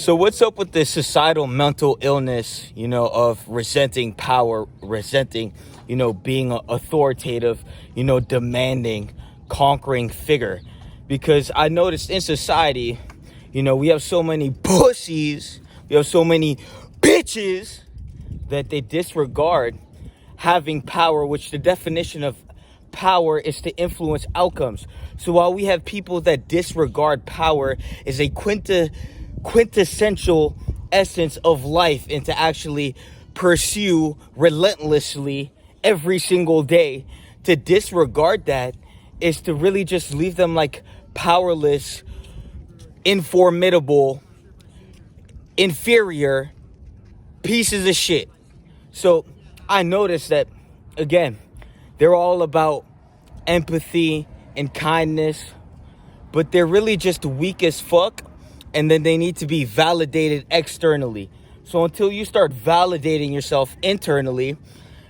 So what's up with this societal mental illness, of resenting power, resenting, being an authoritative, demanding, conquering figure? Because I noticed in society, we have so many pussies, we have so many bitches that they disregard having power, which the definition of power is to influence outcomes. So while we have people that disregard power as a quintessential essence of life and to actually pursue relentlessly every single day, to disregard that is to really just leave them like powerless, informidable, inferior pieces of shit. So I noticed that, again, they're all about empathy and kindness, but they're really just weak as fuck, and then they need to be validated externally. So until you start validating yourself internally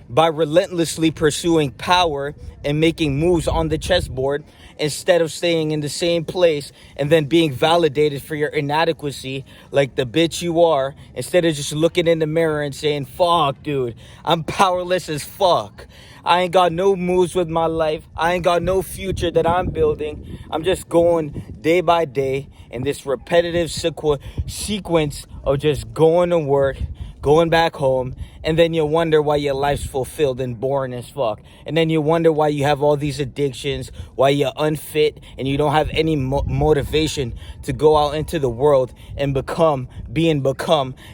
by relentlessly pursuing power and making moves on the chessboard instead of staying in the same place and then being validated for your inadequacy like the bitch you are, instead of just looking in the mirror and saying, fuck, dude, I'm powerless as fuck. I ain't got no moves with my life. I ain't got no future that I'm building. I'm just going day by day in this repetitive sequence of just going to work, going back home, and then you wonder why your life's fulfilled and boring as fuck. And then you wonder why you have all these addictions, why you're unfit, and you don't have any motivation to go out into the world and become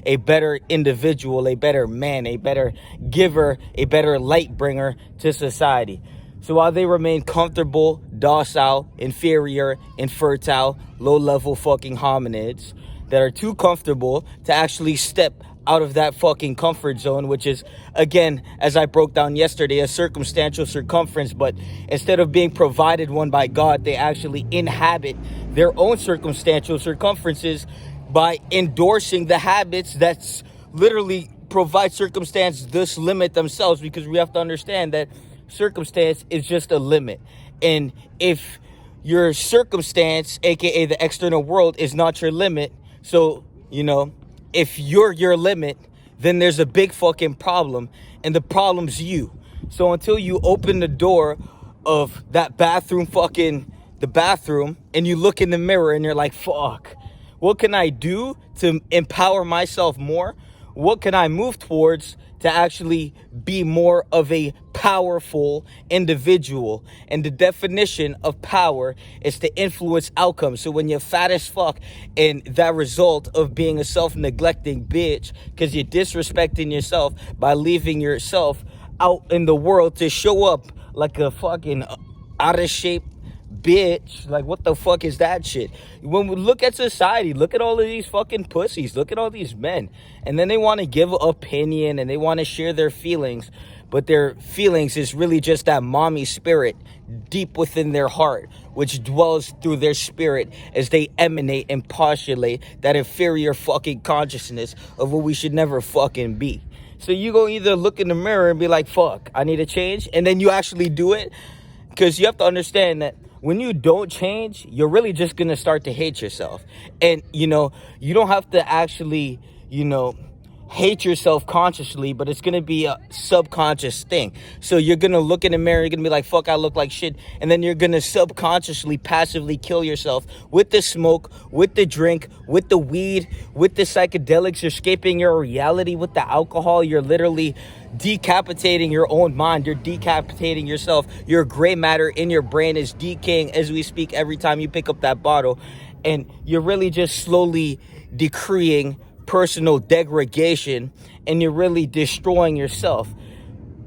a better individual, a better man, a better giver, a better light bringer to society. So while they remain comfortable, docile, inferior, infertile, low-level fucking hominids that are too comfortable to actually step out of that fucking comfort zone, which is, again, as I broke down yesterday, a circumstantial circumference, but instead of being provided one by God, they actually inhabit their own circumstantial circumferences by endorsing the habits that's literally provide circumstance this limit themselves, because we have to understand that circumstance is just a limit. And if your circumstance, aka the external world, is not your limit, so, if you're your limit, then there's a big fucking problem, and the problem's you. So until you open the door of that bathroom, and you look in the mirror and you're like, fuck, what can I do to empower myself more? What can I move towards to actually be more of a powerful individual? And the definition of power is to influence outcomes. So when you're fat as fuck and that result of being a self-neglecting bitch because you're disrespecting yourself by leaving yourself out in the world to show up like a fucking out of shape bitch, like what the fuck is that shit? When we look at society, look at all of these fucking pussies, look at all these men, and then they want to give opinion and they want to share their feelings, but their feelings is really just that mommy spirit deep within their heart, which dwells through their spirit as they emanate and postulate that inferior fucking consciousness of what we should never fucking be. So you go either look in the mirror and be like, fuck, I need to change, and then you actually do it, because you have to understand that when you don't change, you're really just going to start to hate yourself. And, you don't have to actually, hate yourself consciously, but it's going to be a subconscious thing. So you're going to look in the mirror, you're going to be like, fuck, I look like shit. And then you're going to subconsciously, passively kill yourself with the smoke, with the drink, with the weed, with the psychedelics. You're escaping your reality with the alcohol. You're literally decapitating your own mind. You're decapitating yourself. Your gray matter in your brain is decaying as we speak every time you pick up that bottle. And you're really just slowly decreeing personal degradation, and you're really destroying yourself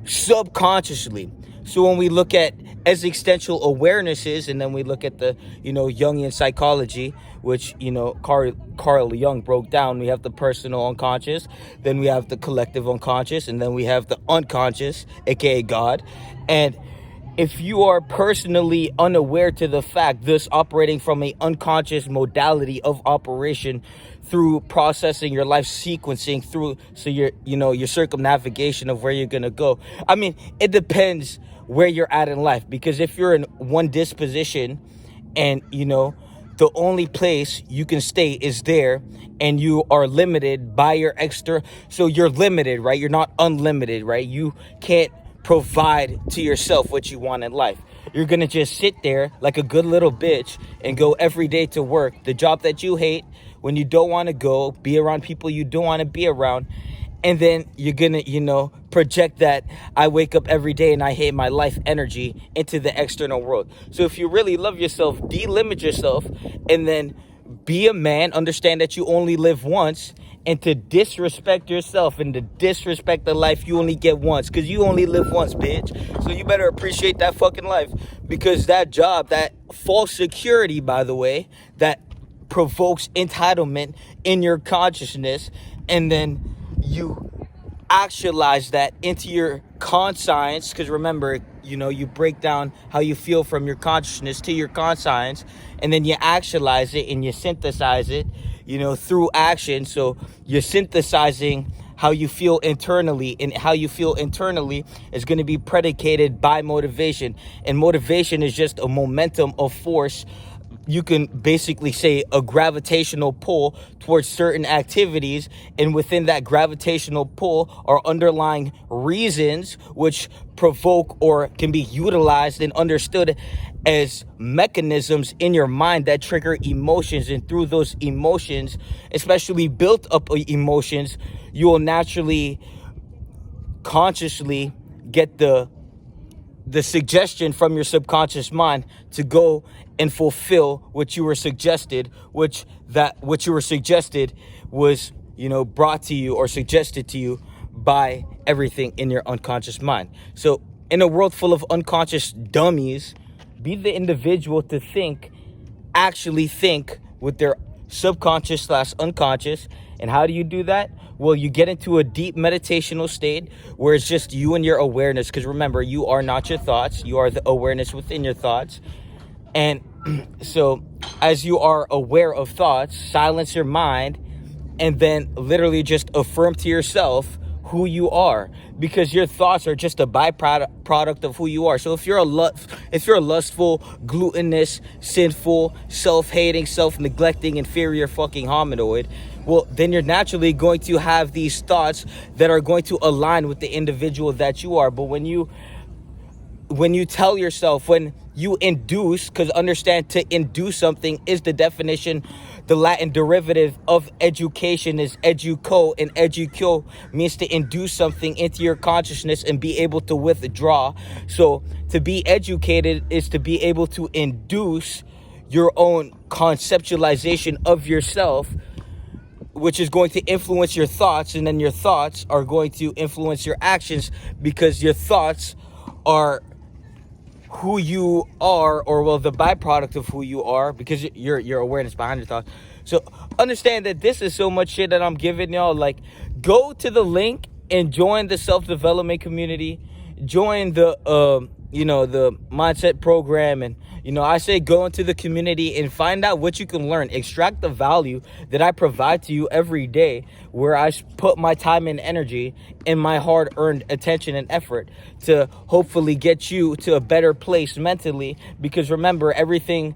subconsciously. So when we look at existential awarenesses, and then we look at the Jungian psychology, which Carl Jung broke down, we have the personal unconscious, then we have the collective unconscious, and then we have the unconscious, aka God. And if you are personally unaware to the fact, thus operating from an unconscious modality of operation through processing your life sequencing through, so your circumnavigation of where you're going to go. I mean, it depends where you're at in life, because if you're in one disposition and, the only place you can stay is there, and you are limited by your extra. So you're limited, right? You're not unlimited, right? You can't provide to yourself what you want in life. You're gonna just sit there like a good little bitch and go every day to work, the job that you hate, when you don't want to go, be around people you don't want to be around. And then you're gonna, project that I wake up every day and I hate my life energy into the external world. So if you really love yourself, delimit yourself, and then be a man, understand that you only live once, and to disrespect yourself and to disrespect the life you only get once, because you only live once, bitch. So you better appreciate that fucking life, because that job, that false security, by the way, that provokes entitlement in your consciousness, and then you actualize that into your conscience, because remember, you break down how you feel from your consciousness to your conscience, and then you actualize it and you synthesize it, through action. So you're synthesizing how you feel internally, and how you feel internally is going to be predicated by motivation, and motivation is just a momentum of force. You can basically say a gravitational pull towards certain activities, and within that gravitational pull are underlying reasons which provoke or can be utilized and understood as mechanisms in your mind that trigger emotions. And through those emotions, especially built up emotions, you will naturally, consciously get the suggestion from your subconscious mind to go and fulfill what you were suggested, what you were suggested was, brought to you or suggested to you by everything in your unconscious mind. So in a world full of unconscious dummies, be the individual to actually think with their subconscious / unconscious. And how do you do that? Well, you get into a deep meditational state where it's just you and your awareness. Because remember, you are not your thoughts. You are the awareness within your thoughts. And so as you are aware of thoughts, silence your mind, and then literally just affirm to yourself who you are, because your thoughts are just a byproduct of who you are. So if you're a lustful, glutinous, sinful, self-hating, self-neglecting, inferior fucking hominoid, well, then you're naturally going to have these thoughts that are going to align with the individual that you are. But when you tell yourself, when you induce, because understand, to induce something is the definition, the Latin derivative of education is educo, and educo means to induce something into your consciousness and be able to withdraw. So to be educated is to be able to induce your own conceptualization of yourself, which is going to influence your thoughts, and then your thoughts are going to influence your actions, because your thoughts are who you are, or well, the byproduct of who you are, because your awareness behind your thoughts. So understand that this is so much shit that I'm giving y'all. Like, go to the link and join the self-development community, join the the mindset program. And I say go into the community and find out what you can learn, extract the value that I provide to you every day, where I put my time and energy and my hard-earned attention and effort to hopefully get you to a better place mentally. Because remember, everything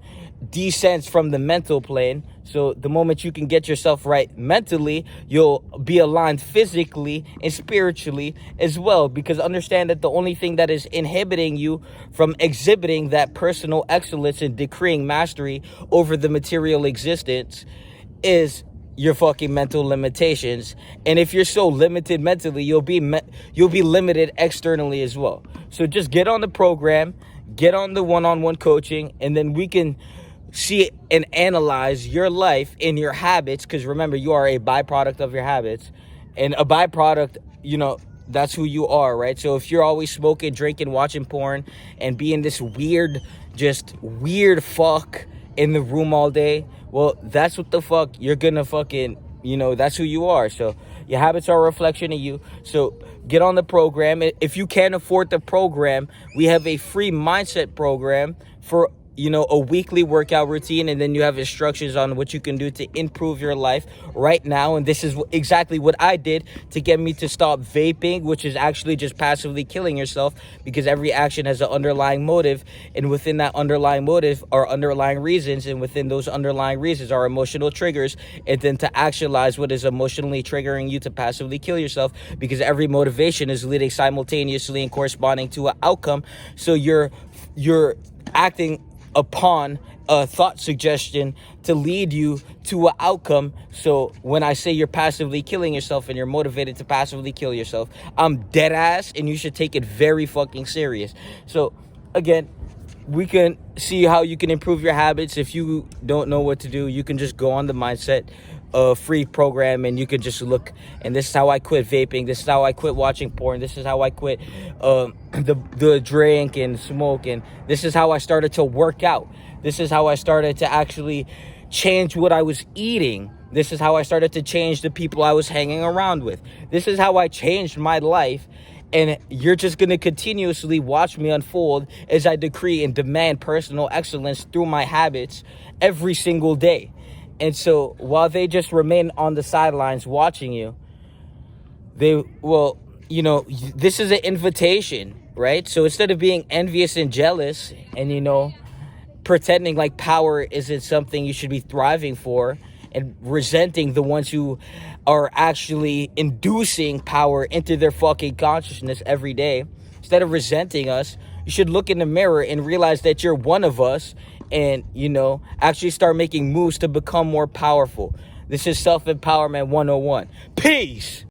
descends from the mental plane. So the moment you can get yourself right mentally, you'll be aligned physically and spiritually as well. Because understand that the only thing that is inhibiting you from exhibiting that personal excellence and decreeing mastery over the material existence is your fucking mental limitations. And if you're so limited mentally, you'll be limited externally as well. So just get on the program, get on the one-on-one coaching, and then we can see and analyze your life and your habits. Because remember, you are a byproduct of your habits, and a byproduct, that's who you are, right? So if you're always smoking, drinking, watching porn, and being this weird fuck in the room all day, well, that's what the fuck you're gonna fucking, that's who you are. So your habits are a reflection of you. So get on the program. If you can't afford the program, we have a free mindset program for a weekly workout routine, and then you have instructions on what you can do to improve your life right now. And this is exactly what I did to get me to stop vaping, which is actually just passively killing yourself, because every action has an underlying motive, and within that underlying motive are underlying reasons, and within those underlying reasons are emotional triggers, and then to actualize what is emotionally triggering you to passively kill yourself, because every motivation is leading simultaneously and corresponding to an outcome. So you're acting upon a thought suggestion to lead you to an outcome. So when I say you're passively killing yourself and you're motivated to passively kill yourself, I'm dead ass, and you should take it very fucking serious. So again, we can see how you can improve your habits. If you don't know what to do, you can just go on the mindset free program, and you can just look, and this is how I quit vaping, this is how I quit watching porn, this is how I quit the drink and smoke, and this is how I started to work out, this is how I started to actually change what I was eating, this is how I started to change the people I was hanging around with, this is how I changed my life. And you're just going to continuously watch me unfold as I decree and demand personal excellence through my habits every single day. And so while they just remain on the sidelines watching you, this is an invitation, right? So instead of being envious and jealous and, pretending like power isn't something you should be thriving for, and resenting the ones who are actually inducing power into their fucking consciousness every day, instead of resenting us, you should look in the mirror and realize that you're one of us, and actually start making moves to become more powerful. This is self-empowerment 101. Peace.